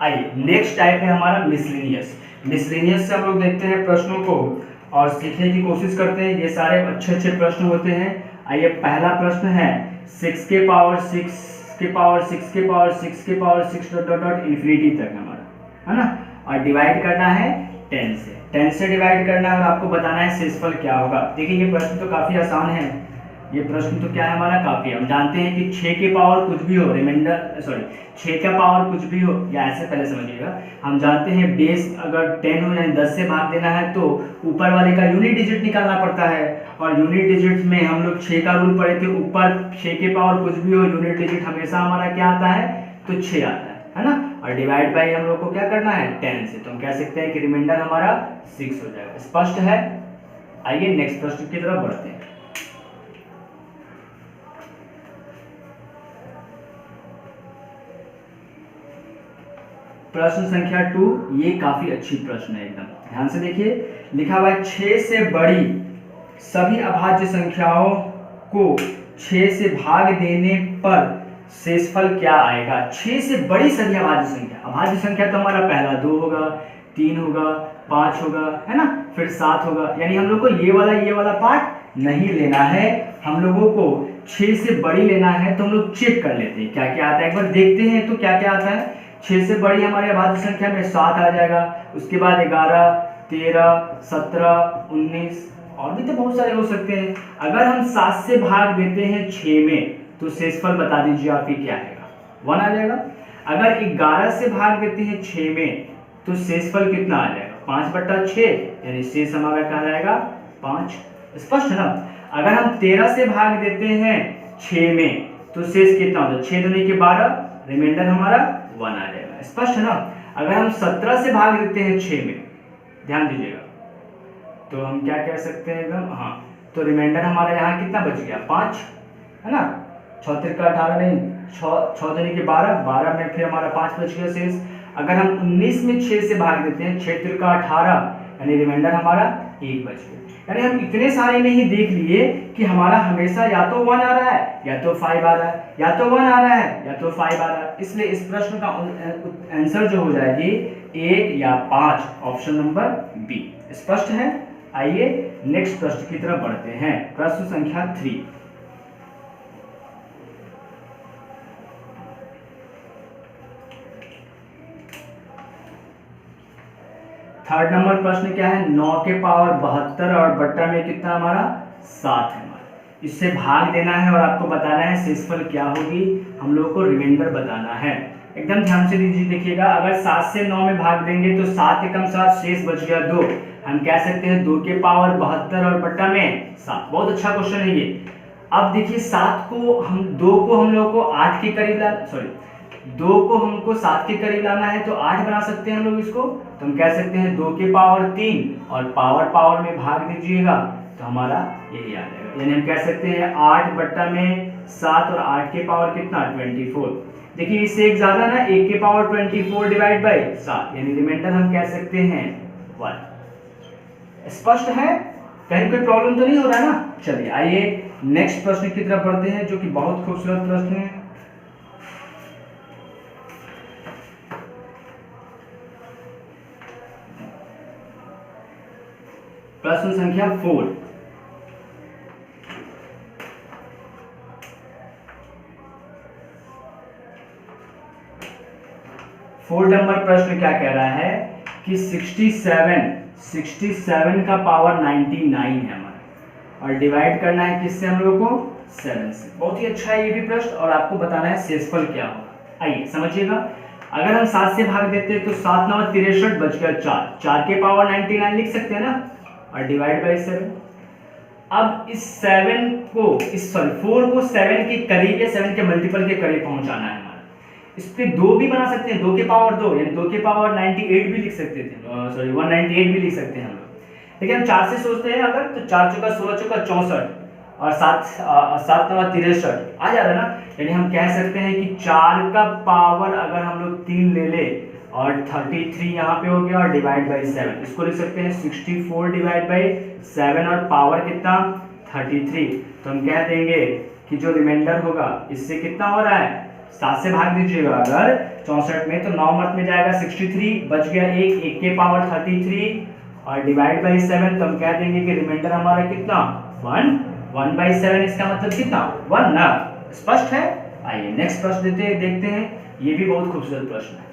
आइए next type है हमारा मिसलेनियस। मिसलेनियस से हम लोग देखते हैं प्रश्नों को और सीखने की कोशिश करते हैं। ये सारे अच्छे अच्छे प्रश्न होते हैं। आइए पहला प्रश्न है 6 के पावर 6 के पावर 6 के पावर 6 के power 6 dot dot dot infinity तक हमारा, है ना। और डिवाइड करना है 10 से डिवाइड करना है और आपको बताना है शेषफल क्या होगा। देखिए ये प्रश्न तो काफ़ी आसान है। ये प्रश्न तो क्या है हमारा, काफ़ी, हम जानते हैं कि 6 के पावर कुछ भी हो, रिमाइंडर 6 का पावर कुछ भी हो, या ऐसे पहले समझिएगा, हम जानते हैं बेस अगर 10 हो यानी 10 से भाग देना है तो ऊपर वाले का यूनिट डिजिट निकालना पड़ता है। और यूनिट डिजिट में हम लोग 6 का रूल पढ़े थे, ऊपर 6 के पावर कुछ भी हो यूनिट डिजिट हमेशा हमारा क्या आता है, तो 6 आता है ना। और डिवाइड बाई हम लोग को क्या करना है 10 से, तो हम कह सकते हैं कि रिमाइंडर हमारा 6 हो जाएगा। स्पष्ट है। आइए नेक्स्ट प्रश्न की तरफ बढ़ते हैं। प्रश्न संख्या 2, ये काफी अच्छी प्रश्न है, एकदम ध्यान से देखिए। लिखा हुआ है 6 से बड़ी सभी अभाज्य संख्याओं को 6 से भाग देने पर शेषफल क्या आएगा। 6 से बड़ी सभी अभाज्य संख्या, अभाज्य संख्या तो हमारा पहला 2 होगा, 3 होगा, 5 होगा, है ना, फिर 7 होगा। यानी हम लोग को ये वाला पार्ट नहीं लेना है, हम लोगों को 6 से बड़ी लेना है। तो हम लोग चेक कर लेते हैं क्या क्या आता है, एक बार देखते हैं तो क्या क्या आता है। 6 से बड़ी हमारे अभाज्य संख्या में 7 आ जाएगा, उसके बाद 11, 13, 17, 19 और भी तो बहुत सारे हो सकते हैं। अगर हम 7 से भाग देते हैं 6 में तो शेषफल बता दीजिए आप ही क्या आएगा, 1 आ जाएगा। अगर 11 से भाग देते हैं 6 में तो शेषफल कितना आ जाएगा, 5/6, यानी शेष हमारा क्या आएगा 5। स्पष्ट है ना। अगर हम 13 से भाग देते हैं 6 में तो शेष कितना होता है, 6 दूनी के 12, रिमाइंडर हमारा 1 आ जाएगा। स्पष्ट है ना। अगर हम 17 से भाग देते हैं 6 में, ध्यान दीजिएगा, तो हम क्या कह सकते हैं एकदम, हाँ, तो रिमाइंडर हमारा यहाँ कितना बच गया 5, है ना। 6 3 18 नहीं, 6 दूनी के 12, 12 में फिर हमारा 5 बच गया शेष। अगर हम 19 में 6 से भाग देते हैं, 6 3 18, यानी रिमाइंडर हमारा 1 बच गया। यानी हम इतने सारे में ही देख लिए कि हमारा हमेशा या तो 1 आ रहा है या तो 5 आ रहा है, या तो 1 आ रहा है या तो 5 आ रहा है। इसलिए इस प्रश्न का आंसर जो हो जाएगी 1 या 5, ऑप्शन नंबर बी। स्पष्ट है। आइए नेक्स्ट प्रश्न की तरफ बढ़ते हैं। प्रश्न संख्या 3। थर्ड नंबर प्रश्न क्या है, 9 के पावर 72 और बट्टा में कितना हमारा 7 है हमारा। इससे भाग देना है और आपको बताना है शेषफल क्या होगी, हम लोग को रिमाइंडर बताना है। एकदम ध्यान से दीजिए, देखिएगा, अगर 7 से 9 में भाग देंगे तो 7 एकम 7, शेष बच गया 2। हम कह सकते हैं 2 के पावर 72 और बट्टा में 7। बहुत अच्छा क्वेश्चन है ये। अब देखिए 2 को हम लोग को 8 के करीब 2 को हमको 7 के करीब लाना है तो 8 बना सकते हैं हम लोग इसको। तो हम कह सकते हैं 2 के पावर 3 और पावर में भाग दीजिएगा तो हमारा यही आ जाएगा। यानी हम कह सकते हैं 8 बट्टा में 7 और 8 के पावर कितना 24। देखिए इससे एक ज्यादा ना, 1 के पावर 24 डिवाइड बाई 7, यानी रिमाइंडर हम कह सकते हैं 1। स्पष्ट है, कहीं कोई प्रॉब्लम तो नहीं हो रहा ना। चलिए आइए नेक्स्ट प्रश्न की तरफ बढ़ते हैं, जो कि बहुत खूबसूरत प्रश्न है। प्रश्न संख्या 4। नंबर प्रश्न क्या कह रहा है कि 67 का पावर 99 है हमारा, और डिवाइड करना है किससे हम लोग को 7 से। बहुत ही अच्छा है ये भी प्रश्न, और आपको बताना है शेषफल क्या होगा। आइए समझिएगा। अगर हम 7 से भाग देते हैं तो 7 9 63 बच गया 4 के पावर 99 लिख सकते हैं ना, और डिवाइड बाई 7। अब इस 4 को 7 के करीब या 7 के मल्टीपल के करीब पहुंचाना है हमारा। इस पे 2 भी बना सकते हैं, 2 के पावर 2, यानी 2 के पावर 98 भी लिख सकते थे, 198 भी लिख सकते हैं हम लोग। लेकिन हम 4 से सोचते हैं अगर, तो 4 चौका 16 चौका 64 और 7 9 63 आ जा रहा है ना। यानी हम कह सकते हैं कि 4 का पावर अगर हम लोग 3 ले ले और 33 यहाँ पे हो गया और डिवाइड बाई 7, इसको लिख सकते हैं 64 डिवाइड बाई 7 और पावर कितना 33। तो हम कह देंगे कि जो रिमाइंडर होगा इससे कितना हो रहा है 7 से भाग दीजिएगा अगर 64 में, तो 9 मत में जाएगा 63, बच गया 1 के पावर 33 और डिवाइड बाई 7, तो हम कह देंगे कि रिमाइंडर हमारा कितना 1/7, इसका मतलब कितना 1 ना। स्पष्ट है। आइए नेक्स्ट प्रश्न देखते हैं, ये भी बहुत खूबसूरत प्रश्न है।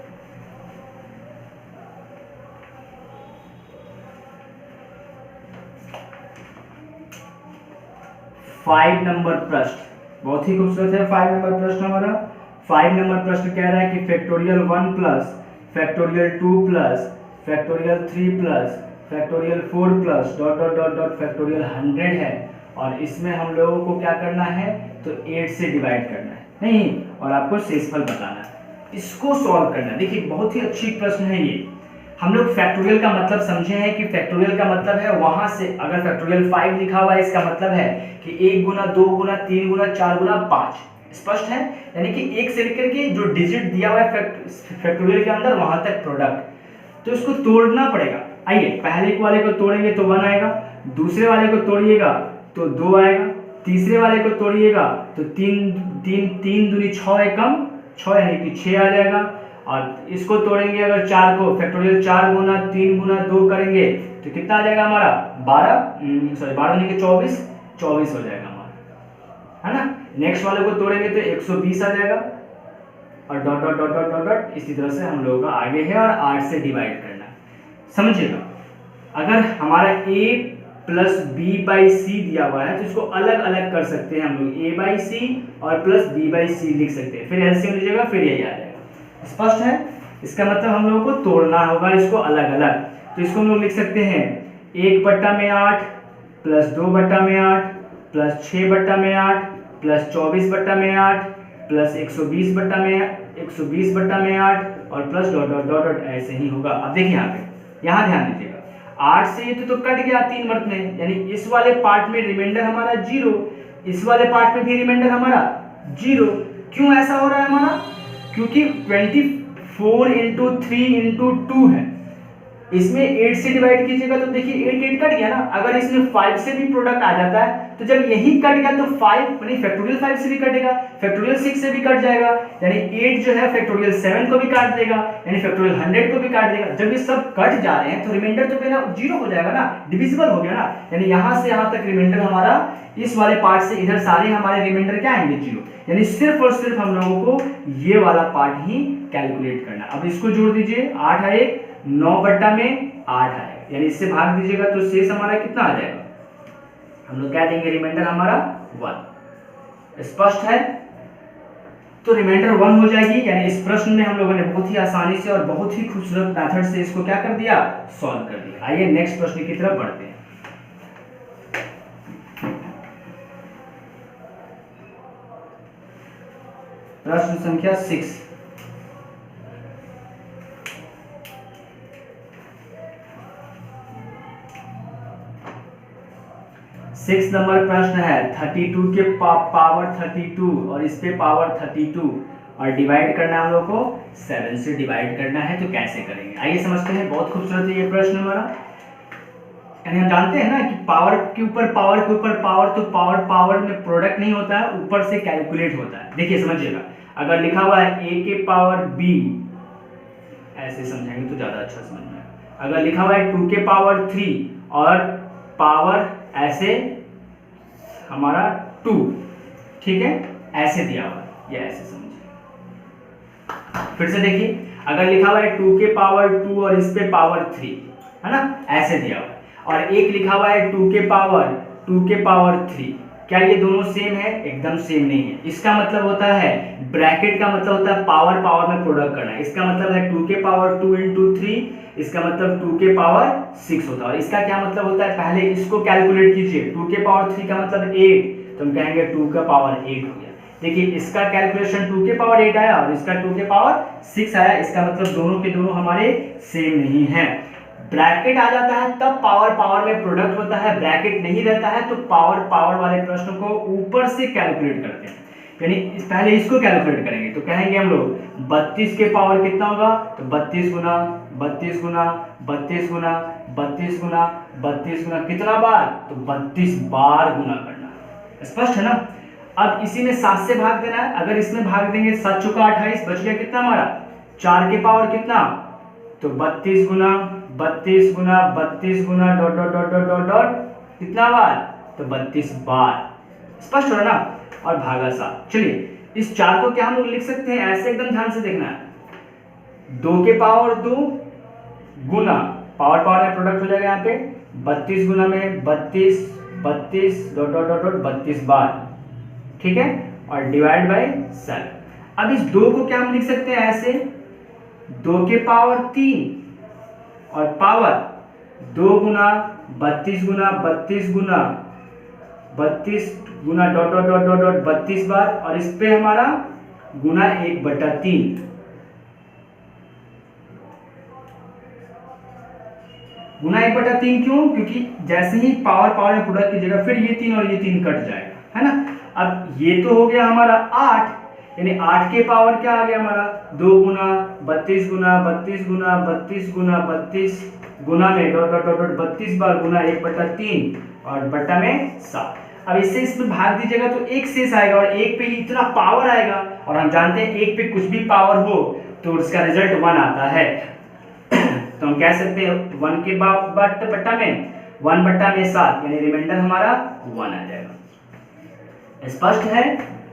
फाइव नंबर प्रश्न बहुत ही खूबसूरत है। 5 नंबर प्रश्न हमारा 5 नंबर प्रश्न कह रहा है कि factorial 1 plus factorial 2 plus factorial 3 plus factorial 4 plus dot dot dot dot factorial 100 है, और इसमें हम लोगों को क्या करना है, तो 8 से डिवाइड करना है नहीं, और आपको शेषफल बताना है, इसको सॉल्व करना है। देखिए बहुत ही अच्छी प्रश्न है ये। हम लोग फैक्टोरियल का मतलब समझे हैं कि फैक्टोरियल का मतलब है वहां से अगर फैक्टोरियल 5 लिखा हुआ है, इसका मतलब है कि 1 गुना 2 गुना 3 गुना 4 गुना 5। स्पष्ट है। यानी कि 1 से लेकर के जो डिजिट दिया हुआ है फैक्टोरियल के अंदर वहां तक प्रोडक्ट, तो इसको तोड़ना पड़ेगा। आइए पहले वाले को तोड़ेंगे तो 1 आएगा, दूसरे वाले को तोड़िएगा तो 2 आएगा, तीसरे वाले को तोड़िएगा तो 3 दूनी 6 एकम 6 यानी कि 6 आ जाएगा, और इसको तोड़ेंगे अगर 4 को, फैक्टोरियल 4 गुना 3 गुना 2 करेंगे तो कितना आ जाएगा हमारा 12 नहीं कि 24 हो जाएगा हमारा, है ना। नेक्स्ट वाले को तोड़ेंगे तो 120 आ जाएगा, और dot dot dot dot dot dot इसी तरह से हम लोगों का आगे है, और 8 से डिवाइड करना है। समझिएगा अगर हमारा a प्लस b बाई सी दिया हुआ है तो इसको अलग अलग कर सकते हैं हम लोग, a बाई सी और प्लस b बाई सी लिख सकते हैं, फिर एलसीएम लीजिएगा फिर यही आ जाएगा। स्पष्ट है। इसका मतलब हम लोगों को तोड़ना होगा इसको अलग अलग, तो इसको हम लोग लिख सकते हैं 1/8 प्लस 2/8 प्लस 6/8 प्लस 24/8 प्लस 120/8 और plus dot dot dot dot ऐसे ही होगा। अब देखिए यहाँ पे, यहाँ ध्यान दीजिएगा 8 से ये तो कट गया 3 मत में, यानी इस वाले पार्ट में रिमाइंडर हमारा 0, इस वाले पार्ट में भी रिमाइंडर हमारा 0। क्यों ऐसा हो रहा है हमारा, क्योंकि 24 इंटू 3 इंटू 2 है, इसमें 8 से डिवाइड कीजिएगा तो देखिए 8 कट गया ना। अगर इसमें 5 से भी प्रोडक्ट आ जाता है तो जब यही कट गया तो 5 यानी फैक्टोरियल 5 से भी कटेगा, फैक्टोरियल 6 से भी कट जाएगा, यानी 8 जो है फैक्टोरियल 7 को भी काट देगा, यानी फैक्टोरियल 100 को भी काट देगा। जब ये सब कट जा रहे हैं तो रिमाइंडर तो मेरा 0 हो जाएगा ना, डिविजिबल हो गया ना, यानी यहाँ से यहाँ तक रिमाइंडर हमारा इस वाले पार्ट से इधर सारे हमारे रिमाइंडर क्या आएंगे 0, यानी सिर्फ और सिर्फ हम लोगों को ये वाला पार्ट ही कैलकुलेट करना। अब इसको जोड़ दीजिए, 8 है 9/8 आएगा, यानी इससे भाग दीजिएगा तो शेष हमारा कितना आ जाएगा, हम लोग क्या देंगे रिमाइंडर हमारा 1। स्पष्ट है। तो रिमाइंडर 1 हो जाएगी, यानी इस प्रश्न में हम लोगों ने बहुत ही आसानी से और बहुत ही खूबसूरत मेथड से इसको क्या कर दिया, सॉल्व कर दिया। आइए नेक्स्ट प्रश्न की तरफ बढ़ते हैं। प्रश्न संख्या 6। सिक्स नंबर प्रश्न है 32 के पावर 32 और इस पे पावर 32 और डिवाइड करना है हम लोग को 7 से डिवाइड करना है, तो कैसे करेंगे आइए समझते हैं। बहुत खूबसूरत है ये प्रश्न हमारा। यानी हम जानते हैं ना कि पावर के ऊपर पावर के ऊपर पावर, तो पावर में प्रोडक्ट नहीं होता है, ऊपर से कैलकुलेट होता है। देखिए समझिएगा, अगर लिखा हुआ है a के पावर b, ऐसे समझाएंगे तो ज्यादा अच्छा समझ में आएगा। अगर लिखा हुआ है 2 के पावर 3 और पावर ऐसे हमारा 2, ठीक है, ऐसे दिया हुआ है, ये ऐसे समझिए। फिर से देखिए, अगर लिखा हुआ है 2 के पावर 2 और इस पे पावर 3, है ना, ऐसे दिया हुआ है, और एक लिखा हुआ है 2 के पावर 3, क्या ये दोनों सेम है? एकदम सेम नहीं है। इसका मतलब होता है, ब्रैकेट का मतलब होता है पावर में प्रोडक्ट करना। इसका मतलब है 2 के पावर 2 इंटू 3, इसका मतलब 2 के पावर 6 होता है। और इसका क्या मतलब होता है, पहले इसको कैलकुलेट कीजिए। 2 के पावर 3 का मतलब 8, तो हम कहेंगे 2 का पावर 8 हो गया। देखिए इसका कैलकुलेशन 2 के पावर 8 आया और इसका 2 के पावर 6 आया। इसका मतलब दोनों के दोनों हमारे सेम नहीं है। ब्रैकेट आ जाता है तब पावर में प्रोडक्ट होता है, ब्रैकेट नहीं रहता है तो पावर वाले प्रश्न को ऊपर से कैलकुलेट करते हैं। यानी पहले इसको कैलकुलेट करेंगे तो कहेंगे हम लोग 32 के पावर कितना होगा, तो 32 गुना 32 गुना 32 गुना 32 गुना 32 गुना कितना बार, तो 32 बार गुना करना। स्पष्ट है ना। अब इसी में 7 से भाग देना है। अगर इसमें भाग देंगे 7 चौका 28, बच गया कितना हमारा 4 के पावर कितना, तो 32 गुना 32 गुना 32 गुना dot dot dot dot dot dot कितना बार, तो 32 बार। स्पष्ट हो रहा ना, और भागा 7। चलिए इस 4 को क्या हम लोग लिख सकते हैं, ऐसे एकदम ध्यान से देखना है, 2 के पावर 2 गुना पावर पावर में प्रोडक्ट हो जाएगा यहाँ पे 32 गुना में 32 32 डॉट डॉट डॉट डॉट 32 बार, ठीक है, और डिवाइड बाय 7। अब इस 2 को क्या हम लिख सकते हैं ऐसे, 2 के पावर 3 और पावर 2 गुना 32 गुना 32 गुना 32 गुना dot dot dot dot dot 32 बार, और इस पे हमारा गुना 1/3 गुना 1/3 क्यों, क्योंकि जैसे ही पावर पावर में प्रोडक्ट की जगह फिर ये 3 और ये 3 कट जाएगा, है ना। अब ये तो हो गया हमारा 8, यानी 8 के पावर क्या आ गया हमारा 2 गुना 32 गुना 32 गुना 32 गुना 32 गुना में डॉट डॉट डॉट डॉट 32 बार गुना 1/3 और बट्टा में 7। अब इससे इसमें भाग दीजिएगा तो 1 शेष आएगा, और 1 पे इतना पावर आएगा, और हम जानते हैं 1 पे कुछ भी पावर हो तो उसका रिजल्ट 1 आता है। तो हम कह सकते हैं 1 के बट्टा में 1/7, यानी रिमाइंडर हमारा 1 आ जाएगा। स्पष्ट है।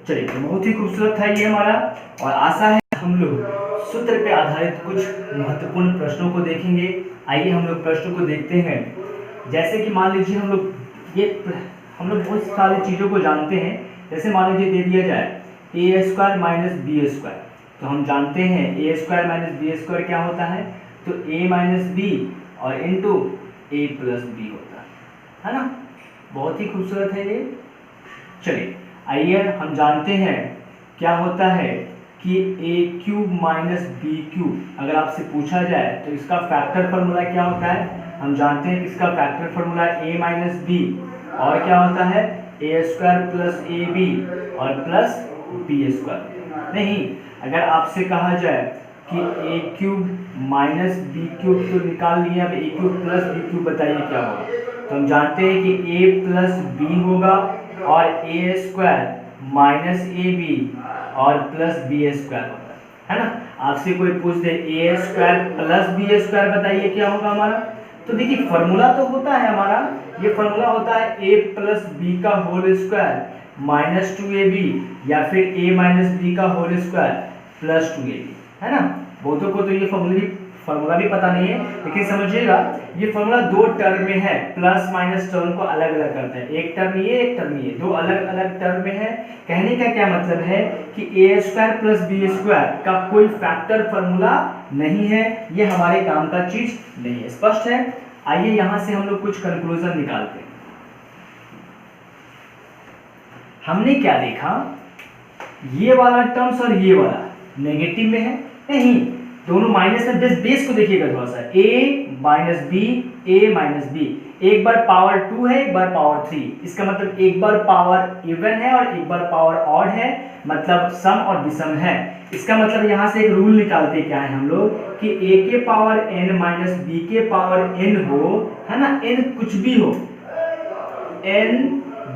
चलिए तो बहुत ही खूबसूरत था ये हमारा, और आशा है हम लोग सूत्र पे आधारित कुछ महत्वपूर्ण प्रश्नों को देखेंगे। आइए हम लोग प्रश्नों को देखते हैं। जैसे कि मान लीजिए हम लोग बहुत सारी चीज़ों को जानते हैं। जैसे मान लीजिए दे दिया जाए a² माइनस b², तो हम जानते हैं a² माइनस b² क्या होता है, तो a माइनस बी और इंटू a प्लस बी होता है ना। बहुत ही खूबसूरत है ये। चलिए आइए हम जानते हैं क्या होता है कि a³ माइनस b³, अगर आपसे पूछा जाए तो इसका फैक्टर फार्मूला क्या होता है। हम जानते हैं कि इसका factor formula a minus b और क्या होता है a² प्लस ab और प्लस b²। नहीं, अगर आपसे कहा जाए कि a³ माइनस b³ तो निकाल लिया, अब a³ प्लस b³ बताइए क्या होगा। तो हम जानते हैं कि a प्लस b होगा और a² माइनस ab और प्लस b² होता है ना। आपसे कोई पूछ दे a² प्लस b² बताइए क्या होगा हमारा, तो देखिए फार्मूला तो होता है हमारा, ये फार्मूला होता है a प्लस बी का होल स्क्वायर माइनस 2ab या फिर a माइनस बी का होल स्क्वायर प्लस 2ab, है ना। बहुतों को तो ये फार्मूला भी पता नहीं है, लेकिन समझिएगा ये फार्मूला 2 टर्म में है। प्लस माइनस टर्म को अलग अलग करते हैं, एक टर्म ये एक टर्म ये, 2 अलग अलग टर्म में है। कहने का क्या मतलब है कि a² प्लस b² का कोई फैक्टर फार्मूला नहीं है, ये हमारे काम का चीज नहीं है। स्पष्ट है। आइए यहां से हम लोग कुछ कंक्लूजन निकालते हैं। हमने क्या देखा, ये वाला टर्म्स और ये वाला नेगेटिव में है, नहीं दोनों माइनस है। बेस को देखिएगा थोड़ा सा, a minus b a minus b, एक बार पावर 2 है एक बार पावर 3, इसका मतलब एक बार पावर इवन है और एक बार पावर ऑड है, मतलब सम और विषम है। इसका मतलब यहाँ से एक रूल निकालते क्या है हम लोग कि a के पावर n माइनस b के पावर n हो, है ना, n कुछ भी हो, n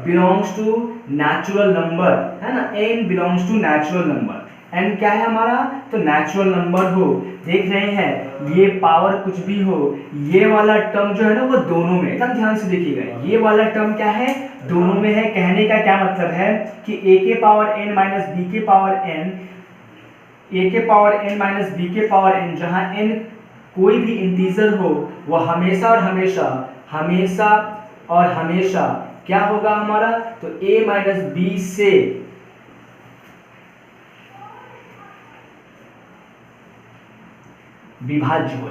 belongs to natural number, है ना, n belongs to natural number. n क्या है हमारा, तो नेचुरल नंबर हो। देख रहे हैं ये पावर कुछ भी हो, ये वाला टर्म जो है ना वो दोनों में, एकदम ध्यान से देखिएगा, ये वाला टर्म क्या है, दोनों में है। कहने का क्या मतलब है कि a के पावर n माइनस b के पावर n, a के पावर n माइनस b के पावर n, जहां n कोई भी इंटीजर हो वो हमेशा और हमेशा हमेशा और हमेशा क्या होगा हमारा, तो a माइनस बी से विभाज्य हो।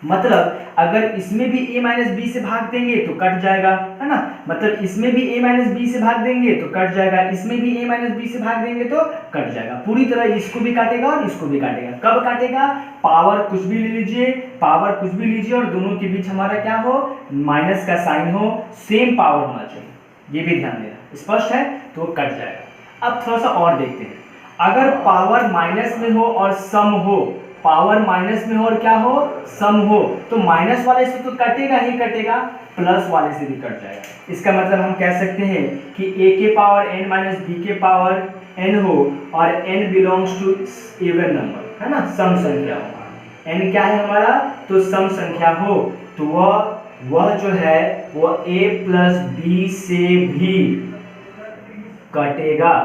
मतलब अगर इसमें भी a माइनस बी से भाग देंगे तो कट जाएगा, है ना, मतलब इसमें भी a माइनस बी से भाग देंगे तो कट जाएगा, इसमें भी a माइनस बी से भाग देंगे तो कट जाएगा। पूरी तरह इसको भी काटेगा और इसको भी काटेगा। कब काटेगा, पावर कुछ भी ले लीजिए, पावर कुछ भी लीजिए और दोनों के बीच हमारा क्या हो, माइनस का साइन हो, सेम पावर होना चाहिए, ये भी ध्यान देना। स्पष्ट है, तो वो कट जाएगा। अब थोड़ा सा और देखते हैं, अगर पावर माइनस में हो और सम हो पावर माइनस में हो और क्या हो, सम हो, तो माइनस वाले से तो कटेगा ही कटेगा, प्लस वाले से भी कट जाएगा। इसका मतलब हम कह सकते हैं कि a के पावर n माइनस b के पावर n हो और n belongs to even number, है ना, सम संख्या हो। n क्या है हमारा, तो सम संख्या हो, तो वह जो है वो a प्लस b से भी कटेगा।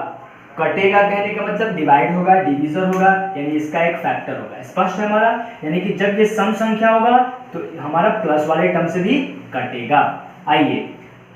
कटेगा कहने का मतलब डिवाइड होगा, डिवीजन होगा, यानी इसका एक फैक्टर होगा। स्पष्ट है हमारा, यानी कि जब ये सम संख्या होगा तो हमारा प्लस वाले टर्म से भी कटेगा। आइए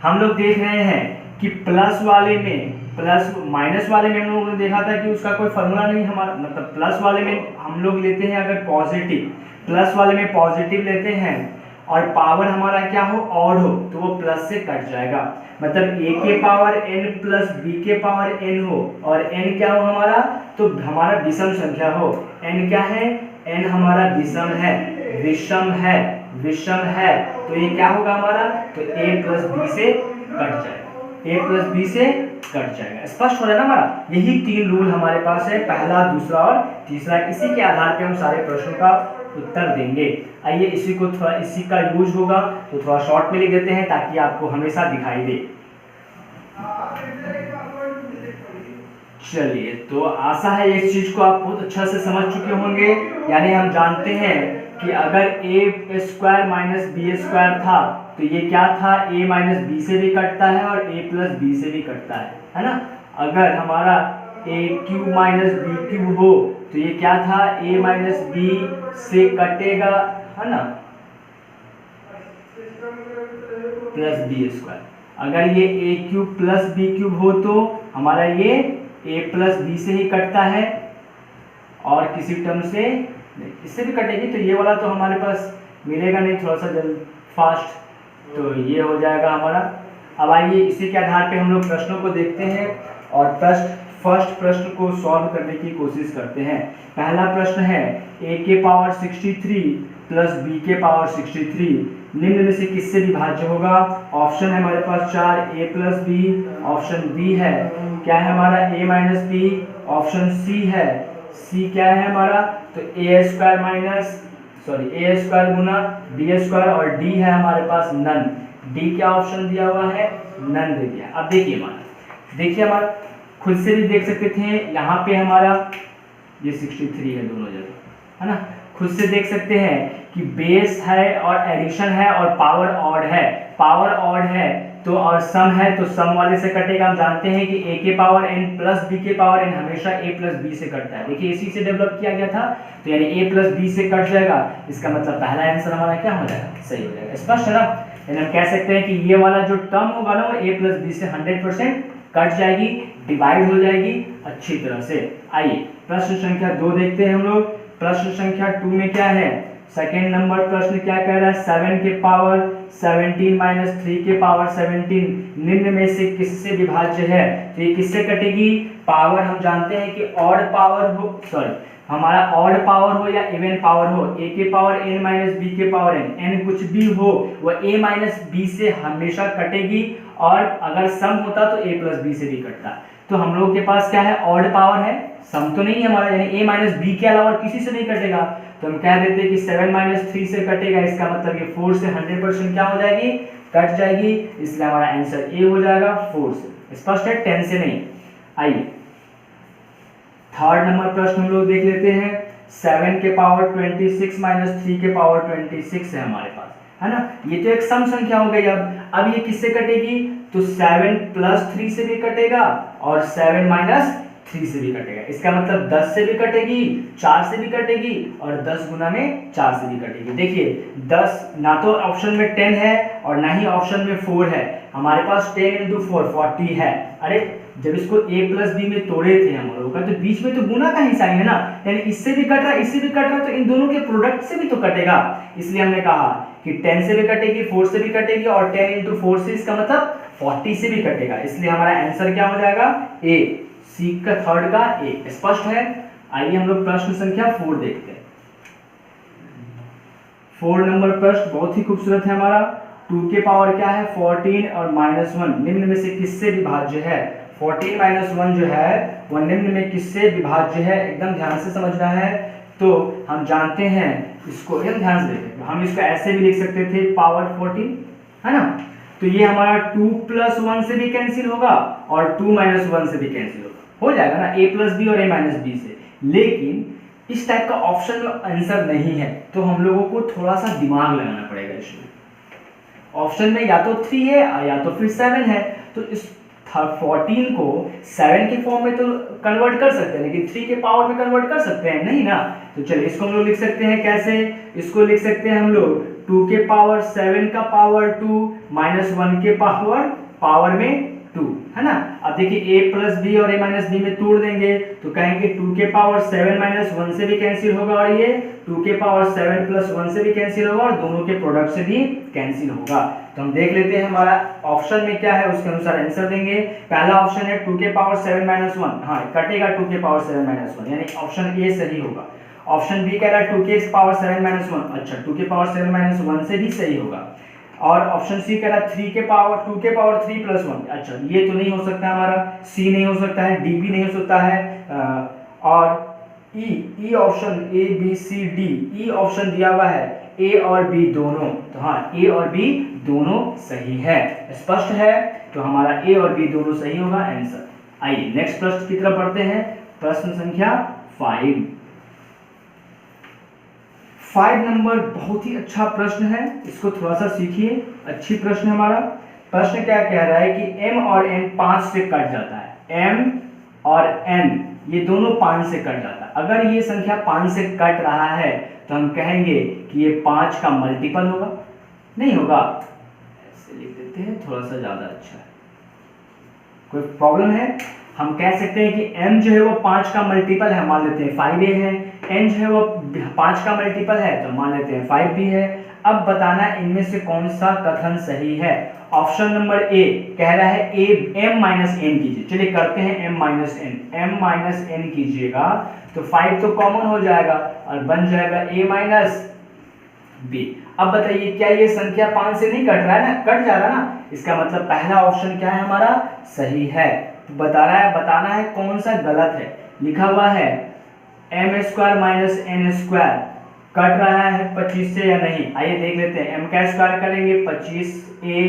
हम लोग देख रहे हैं कि प्लस वाले में, प्लस माइनस वाले में हम लोगों ने देखा था कि उसका कोई फॉर्मूला नहीं हमारा, मतलब प्लस वाले में हम लोग लेते हैं अगर पॉजिटिव, प्लस वाले में पॉजिटिव लेते हैं और पावर हमारा क्या हो, ऑड हो, तो वो प्लस से कट जाएगा। मतलब a के पावर n प्लस b के पावर n हो और n क्या हो हमारा, तो हमारा विषम संख्या हो। n क्या है, n हमारा विषम है, विषम है, विषम है, तो ये क्या होगा हमारा, तो a प्लस b से कट जाएगा, a प्लस b से कट जाएगा। स्पष्ट हो रहा है ना हमारा, यही 3 रूल हमारे पास है, पहला, दूसरा और तीसरा। इसी के आधार पे हम सारे प्रश्नों का उत्तर देंगे। आइए इसी को थोड़ा, इसी का यूज होगा तो थोड़ा शॉर्ट में लिख देते हैं ताकि आपको हमेशा दिखाई दे। चलिए, तो आशा है इस चीज को आप बहुत अच्छा से समझ चुके होंगे। यानी हम जानते हैं कि अगर a square minus b square था तो ये क्या था, a माइनस बी से भी कटता है और a प्लस बी से भी कटता है ना। अगर हमारा a cube minus b cube हो तो ये क्या था, a माइनस बी से कटेगा, है ना, प्लस बी स्क्वायर। अगर ये a cube plus b cube हो तो हमारा ये a प्लस बी से ही कटता है और किसी टर्म से इससे भी कटेगी, तो ये वाला तो हमारे पास मिलेगा नहीं, थोड़ा सा जल्द फास्ट, तो ये हो जाएगा हमारा। अब आइए इसी के आधार पे हम लोग प्रश्नों को देखते हैं और फर्स्ट प्रश्न को सॉल्व करने की कोशिश करते हैं। पहला प्रश्न है a के पावर 63 प्लस b के पावर 63 निम्न में से किससे विभाज्य होगा। ऑप्शन है हमारे पास 4, a plus B, option B है क्या है हमारा a minus B, option C है, सी क्या है हमारा, तो a square minus a square गुना b स्क्वायर और d है हमारे पास नन। d क्या ऑप्शन दिया हुआ है, नन दे दिया। अब देखिए हमारा खुद से भी देख सकते थे, यहाँ पे हमारा ये 63 है दोनों जगह, है ना। खुद से देख सकते हैं कि बेस है और एडिशन है और पावर ऑड है, पावर ऑड है तो और सम है तो सम वाले से कटेगा। हम जानते हैं कि a के पावर n प्लस b के पावर n हमेशा a प्लस b से कटता है। देखिए इसी से डेवलप किया गया था, तो यानी a प्लस b से कट जाएगा। इसका मतलब पहला आंसर हमारा क्या हो जाएगा, सही हो जाएगा। स्पष्ट है ना, यानी हम कह सकते हैं कि ये वाला जो टर्म होगा ना वो a प्लस b से 100% कट जाएगी, डिवाइड हो जाएगी अच्छी तरह से। आइए प्रश्न संख्या 2 देखते हैं हम लोग। प्रश्न संख्या 2 में क्या है, सेकेंड नंबर प्रश्न क्या कह रहा है, 7 के पावर 17 माइनस 3 के पावर 17 निम्न में से किससे विभाज्य है। तो ये किससे कटेगी, पावर हम जानते हैं कि ऑड पावर हो, हमारा ऑड पावर हो या इवन पावर हो, a के पावर n माइनस b के पावर n कुछ भी हो वह a माइनस b से हमेशा कटेगी और अगर सम होता तो a प्लस b से भी कटता। तो हम लोग के पास क्या है, ऑड पावर है, सम तो नहीं है हमारा, यानी a माइनस b के अलावा किसी से नहीं कटेगा। तो हम कह देते हैं कि 7 माइनस 3 से कटेगा, इसका मतलब ये 4 से 100% क्या हो जाएगी, कट जाएगी, इसलिए हमारा आंसर a हो जाएगा 4 से। स्पष्ट है, 10 से नहीं। आइए थर्ड नंबर प्रश्न हम लोग देख लेते हैं। 7 के पावर 26 माइनस 3 के पावर 26 है हमारे पास, है ना। ये तो एक सम संख्या हो गई। अब ये किससे कटेगी, तो 7 प्लस 3 से भी कटेगा और 7 माइनस 3 से भी कटेगा। इसका मतलब 10 से भी कटेगी, 4 से भी कटेगी और 10 गुना में 4 से भी कटेगी। देखिए 10 ना तो ऑप्शन में 10 है और ना ही ऑप्शन में 4 है, हमारे पास 10 इंटू 4 40 है। अरे जब इसको a प्लस बी में तोड़े थे हम लोगों का, तो बीच में तो गुना का हिस्सा है ना, यानी इससे भी कट रहा है, इससे भी कट रहा है, तो इन दोनों के प्रोडक्ट से भी तो कटेगा। इसलिए हमने कहा कि 10 से भी कटेगी, 4 से भी कटेगी और 10 इंटू 4 से इसका मतलब 40 से भी कटेगा। इसलिए हमारा आंसर क्या हो जाएगा, ए, सी का थर्ड का ए। स्पष्ट है। आइए हम लोग प्रश्न संख्या 4 देखते हैं। 4 नंबर प्रश्न बहुत ही खूबसूरत है हमारा। 2 के पावर क्या है 14 और -1 निम्न में से किससे विभाज्य है। 14 - 1 जो है वह निम्न में किससे विभाज्य है, एकदम ध्यान से समझना है। तो हम जानते हैं इसको, एकदम ध्यान से देखें, हम इसको ऐसे भी लिख सकते थे पावर 14, है ना। तो ये हमारा 2 + 1 से भी कैंसिल होगा और 2 - 1 से भी कैंसिल होगा, हो जाएगा ना, a + b और a - b से। लेकिन इस टाइप का ऑप्शन में आंसर नहीं है, तो हम लोगों को थोड़ा सा दिमाग लगाना पड़ेगा इसमें। ऑप्शन में या तो 3 है या तो फिर 7 है, तो इस 14 को 7 के फॉर्म में तो कन्वर्ट कर सकते हैं, लेकिन 3 के पावर में कन्वर्ट कर सकते हैं नहीं ना। तो चलिए इसको हम लोग लिख सकते हैं कैसे, इसको लिख सकते हैं हम लोग 2 के पावर 7 का पावर 2 - 1 के पावर में 2, है ना। अब देखिए a + b और a - b में तोड़ देंगे तो कहेंगे 2 के पावर 7 - 1 से भी कैंसिल होगा और ये 2 के पावर 7 + 1 से भी कैंसिल होगा और दोनों के प्रोडक्ट से भी कैंसिल होगा। तो हम देख लेते हैं हमारा ऑप्शन में क्या है, उसके अनुसार आंसर देंगे। पहला ऑप्शन है 2 के पावर 7 - 1, हाँ कटेगा 2 के पावर 7 - 1, यानी ऑप्शन ए सही होगा। ऑप्शन बी कह रहा है 2 के पावर 7 - 1, अच्छा 2 के पावर 7 - 1 से भी सही होगा। और ऑप्शन सी कह रहा है 2 के पावर 3 + 1, अच्छा ये तो नहीं हो सकता हमारा, सी नहीं हो सकता है, डी भी नहीं हो सकता है, और e option a b c d, e option दिया हुआ है ए और बी दोनों, तो हाँ ए और बी दोनों सही है, स्पष्ट है। तो हमारा ए और बी दोनों सही होगा आंसर। आइए नेक्स्ट प्रश्न की तरफ बढ़ते हैं, प्रश्न संख्या 5 नंबर बहुत ही अच्छा प्रश्न है, इसको थोड़ा सा सीखिए, अच्छी प्रश्न है हमारा। प्रश्न क्या कह रहा है कि m और n 5 से कट जाता है, m और n ये दोनों 5 से कट जाता है। अगर ये संख्या 5 से कट रहा है तो हम कहेंगे कि ये 5 का मल्टीपल होगा, नहीं होगा, ऐसे लिख देते हैं थोड़ा सा ज्यादा अच्छा है। कोई प्रॉब्लम है, हम कह सकते हैं कि m जो है वो 5 का मल्टीपल है, मान लेते हैं 5a है, n जो है वो 5 का मल्टीपल है तो मान लेते हैं 5b है। अब बताना इनमें से कौन सा कथन सही है। ऑप्शन नंबर ए कह रहा है a m - n कीजिए, चलिए करते हैं m - n कीजिएगा तो 5 तो कॉमन हो जाएगा और बन जाएगा a - b। अब बताइए क्या ये संख्या 5 से नहीं कट रहा है ना, कट जा रहा है ना, इसका मतलब पहला ऑप्शन क्या है हमारा सही है। तो बताना है कौन सा गलत है। लिखा हुआ है m² - n² कट रहा है 25 से या नहीं, आइए देख लेते हैं। m का स्क्वायर करेंगे 25a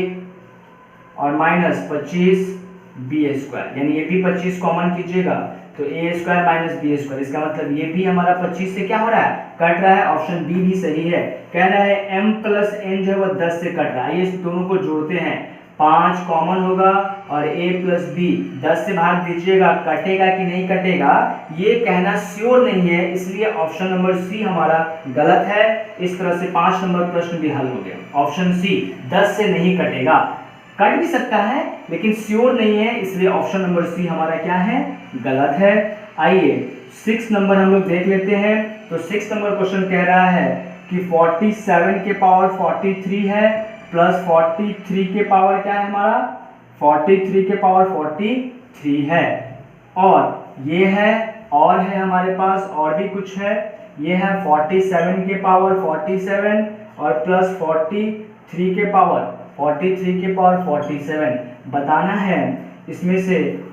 और -25b², यानी ये भी 25 कॉमन कीजिएगा तो a² - b², इसका मतलब ये भी हमारा 25 से क्या हो रहा है, कट रहा है। ऑप्शन बी भी सही है, कह रहा है m + n जो है वो 10 से कट रहा है। ये दोनों को जोड़ते हैं, 5 कॉमन होगा और a + b 10 से भाग दीजिएगा, कटेगा कि नहीं कटेगा ये कहना श्योर नहीं है, इसलिए ऑप्शन नंबर सी हमारा गलत है। इस तरह से 5 नंबर प्रश्न भी हल हो गया। ऑप्शन सी 10 से नहीं कटेगा, कट भी सकता है लेकिन श्योर नहीं है, इसलिए ऑप्शन नंबर सी हमारा क्या है, गलत है। आइए 6 नंबर हम लोग देख लेते हैं। तो 6 नंबर क्वेश्चन कह रहा है कि 47 के पावर 43 है प्लस 43 के पावर क्या है हमारा, 43 के पावर 43 है, और ये है और है हमारे पास और भी कुछ है, ये है 47 के पावर 47 और प्लस 43 के पावर 47। बताना है इसमें से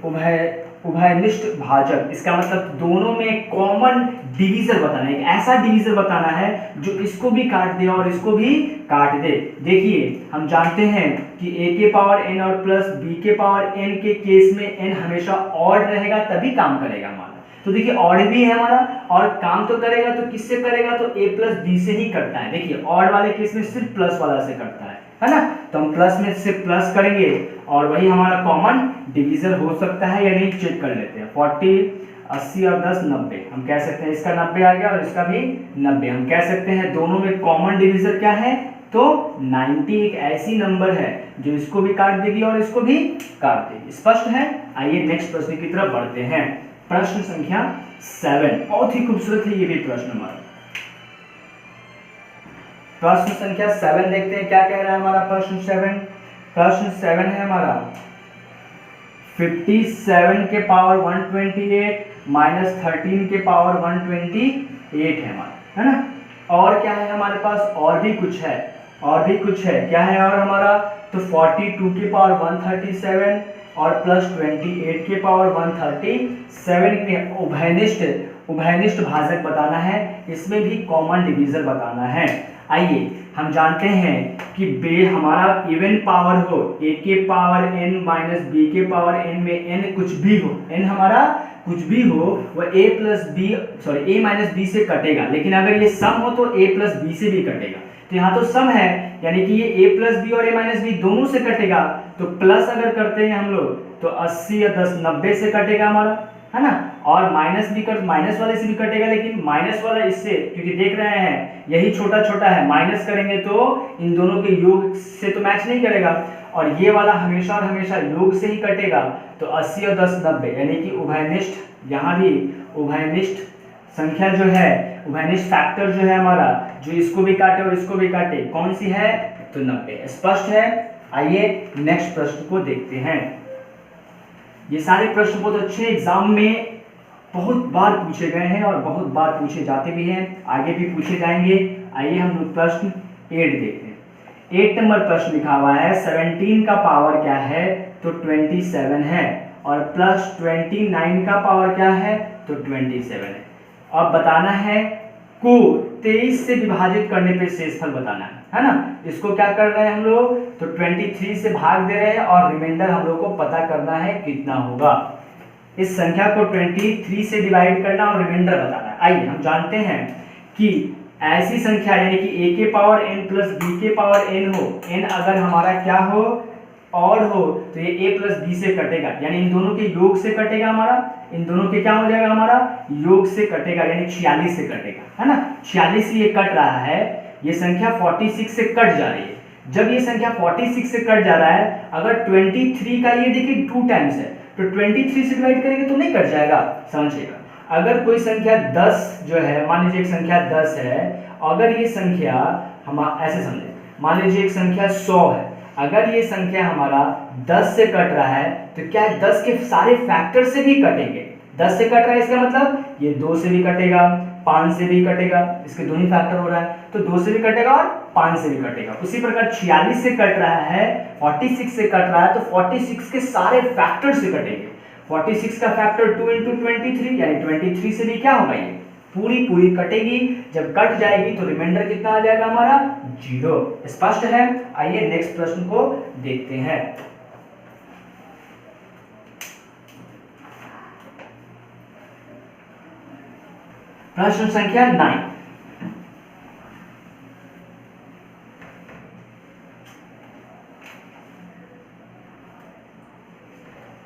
उभयनिष्ठ भाजक, इसका मतलब दोनों में कॉमन डिवीजर बताना है, एक ऐसा डिवीजर बताना है जो इसको भी काट दे और इसको भी काट दे। देखिए हम जानते हैं कि a के पावर n और प्लस b के पावर n के केस में n हमेशा ऑड रहेगा तभी काम करेगा हमारा। तो देखिए ऑड भी है हमारा और काम तो करेगा, तो किससे करेगा, तो a + b से ही करता है। देखिए ऑड वाले केस में सिर्फ प्लस वाला से करता है ना, तो हम प्लस में से प्लस करेंगे और वही हमारा कॉमन डिवीजर हो सकता है या नहीं चेक कर लेते हैं। 40 80 और 10 90, हम कह सकते हैं इसका 90 आ गया और इसका भी 90। हम कह सकते हैं दोनों में कॉमन डिवीजर क्या है, तो 90 एक ऐसी नंबर है जो इसको भी काट देगी और इसको भी काट देगी। स्पष्ट है। आइए नेक्स्ट प्रश्न की तरफ बढ़ते हैं। प्रश्न संख्या 7, बहुत ही खूबसूरत है ये भी प्रश्न हमारा। प्रश्न संख्या 7 देखते हैं क्या कह रहा है हमारा प्रश्न 7। प्रश्न 7 है हमारा 57 के पावर 128 माइनस 13 के पावर 128 है हमारा, है ना। और क्या है हमारे पास, और भी कुछ है, क्या है और हमारा, तो 42 के पावर 137 और प्लस 28 के पावर 137 के उभयनिष्ठ उभयनिष्ठ भाजक बताना है, इसमें भी कॉमन डिवीजर बताना है। आइए हम जानते हैं कि बे हमारा इवन पावर हो, a के पावर n माइनस b के पावर n में n कुछ भी हो, n हमारा कुछ भी हो वह a माइनस b से कटेगा, लेकिन अगर ये सम हो तो a प्लस b से भी कटेगा। तो यहाँ तो सम है, यानी कि ये a प्लस बी और a माइनस बी दोनों से कटेगा। तो प्लस अगर करते हैं हम लोग तो 80 या 10 90 से कटेगा हमारा, है ना। और माइनस भी कर माइनस वाले से भी कटेगा, लेकिन माइनस वाला इससे, क्योंकि देख रहे हैं यही छोटा छोटा है, माइनस करेंगे तो इन दोनों के योग से तो मैच नहीं करेगा, और ये वाला हमेशा और हमेशा योग से ही कटेगा। तो 80 और 10 90, यानी कि उभयनिष्ठ, यहाँ भी उभयनिष्ठ संख्या जो है, उभयनिष्ठ फैक्टर जो है हमारा, जो इसको भी काटे और इसको भी काटे, कौन सी है, तो 90। स्पष्ट है। आइए नेक्स्ट प्रश्न को देखते हैं। ये सारे प्रश्न बहुत अच्छे एग्जाम में बहुत बार पूछे गए हैं और बहुत बार पूछे जाते भी हैं, आगे भी पूछे जाएंगे। आइए हम लोग प्रश्न 8 देखते हैं। 8 नंबर प्रश्न लिखा हुआ है 17 का पावर क्या है, तो 27 है, और प्लस 29 का पावर क्या है, तो 27 है। अब बताना है को 23 से विभाजित करने पे शेषफल बताना है ना। इसको क्या कर रहे हैं हम लोग, तो 23 से भाग दे रहे हैं और रिमाइंडर हम लोग को पता करना है कितना होगा। इस संख्या को 23 से डिवाइड करना और रिमाइंडर बताना है। आइए हम जानते हैं कि ऐसी संख्या, यानी कि a के पावर n प्लस b के पावर n हो, n अगर हमारा क्या हो, और हो, तो ये a प्लस b से कटेगा, यानी इन दोनों के योग से कटेगा हमारा, इन दोनों के क्या हो जाएगा हमारा, योग से कटेगा, यानी 46 से कटेगा, है ना। 46 से ये कट रहा है, ये संख्या 46 से कट जा रही है। जब ये संख्या 46 से कट जा रहा है, अगर 23 का ये देखिए 2 टाइम्स है, तो 23 से डिवाइड करेंगे तो नहीं कट जाएगा, समझिएगा। अगर कोई संख्या 10 जो है, मान लीजिए एक संख्या 10 है, अगर ये संख्या हम ऐसे समझे, मान लीजिए एक संख्या 100 है, अगर ये संख्या हमारा 10 से कट रहा है, तो क्या 10 के सारे फैक्टर से भी कटेंगे। 10 से कट रहा है इसका मतलब ये 2 से भी कटेगा, 5 से भी कटेगा, इसके दो ही फैक्टर हो रहा है, तो 2 से भी कटेगा और 5 से भी कटेगा। उसी प्रकार 46 से कट रहा है, 46 से कट रहा है, तो 46 के सारे फैक्टर से कटेंगे। 46 का फैक्टर 2 × 23, यानी 23 से भी क्या होगा, ये पूरी कटेगी। जब कट जाएगी तो रिमाइंडर कितना आ जाएगा हमारा, 0। स्पष्ट है। आइए नेक्स्ट प्रश्न को देखते हैं। प्रश्न संख्या 9।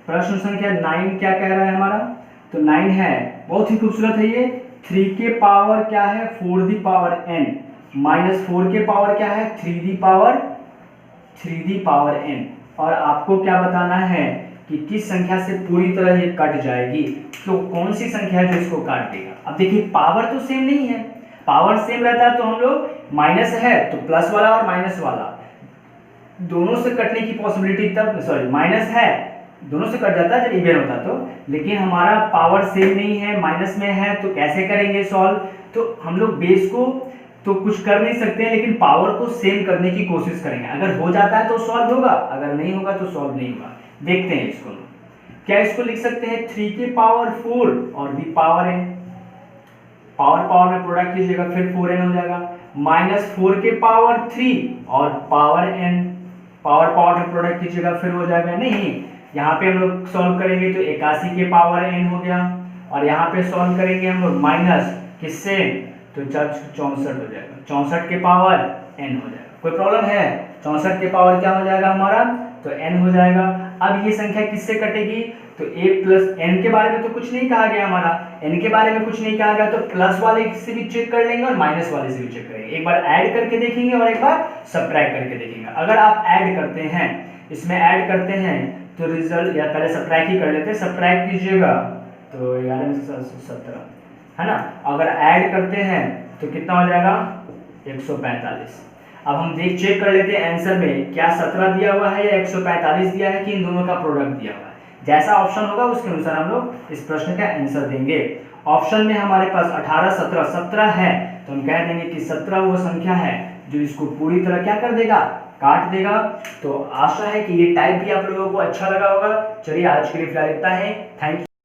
प्रश्न संख्या 9 क्या कह रहा है हमारा, तो 9 है, बहुत ही खूबसूरत है ये। 3 के पावर क्या है, 4 दी पावर n, माइनस 4 के पावर क्या है, 3 दी पावर n। और आपको क्या बताना है कि किस संख्या से पूरी तरह ये कट जाएगी, तो कौन सी संख्या है जो इसको काट देगा। अब देखिए पावर तो सेम नहीं है, पावर सेम रहता है तो हम लोग माइनस है तो प्लस वाला और माइनस वाला दोनों से कटने की पॉसिबिलिटी, तब सॉरी माइनस है दोनों से कट जाता है जब इवन होता तो, लेकिन हमारा पावर सेम नहीं है, माइनस में है, तो कैसे करेंगे सॉल्व। तो हम लोग बेस को तो कुछ कर नहीं सकते हैं, लेकिन पावर को सेम करने की कोशिश करेंगे। अगर हो जाता है तो सॉल्व होगा, अगर नहीं होगा तो सॉल्व नहीं होगा। देखते हैं इसको, क्या इसको लिख सकते हैं 3 के पावर 4 और b पावर n, पावर में प्रोडक्ट कीजिएगा फिर 4n हो जाएगा, माइनस 4 के पावर 3 और पावर n, पावर में प्रोडक्ट कीजिएगा फिर हो जाएगा, नहीं यहाँ पे हम लोग सॉल्व करेंगे तो 81 के पावर n हो गया, और यहाँ पे सॉल्व करेंगे हम लोग माइनस किससे, तो 64 हो जाएगा, 64 के पावर n हो जाएगा। कोई प्रॉब्लम है, 64 के पावर क्या हो जाएगा हमारा, तो n हो जाएगा। अब ये संख्या किससे कटेगी, तो a प्लस n के बारे में तो कुछ नहीं कहा गया हमारा, n के बारे में कुछ नहीं कहा गया, तो प्लस वाले से भी चेक कर लेंगे और माइनस वाले से भी चेक करेंगे। एक बार ऐड करके देखेंगे और एक बार सब्ट्रैक्ट करके देखेंगे। अगर आप ऐड करते हैं, इसमें ऐड करते हैं तो रिजल्ट, या पहले सब्ट्रैक्ट ही कर लेते हैं, सब्ट्रैक्ट कीजिएगा तो 11 से 17 है ना। अगर ऐड करते हैं तो कितना हो जाएगा 145। अब हम चेक कर लेते हैं आंसर में क्या 17 दिया हुआ है या 145 दिया है, कि इन दोनों का प्रोडक्ट दिया हुआ है। जैसा ऑप्शन होगा उसके अनुसार हम लोग इस प्रश्न का आंसर देंगे। ऑप्शन में हमारे पास 18 17 है, तो हम कह देंगे कि 17 वो संख्या है जो इसको पूरी तरह क्या कर देगा, काट देगा। तो आशा है कि ये टाइप भी आप लोगों को अच्छा लगा होगा। चलिए आज के लिए फिलहाल इतना है, थैंक यू।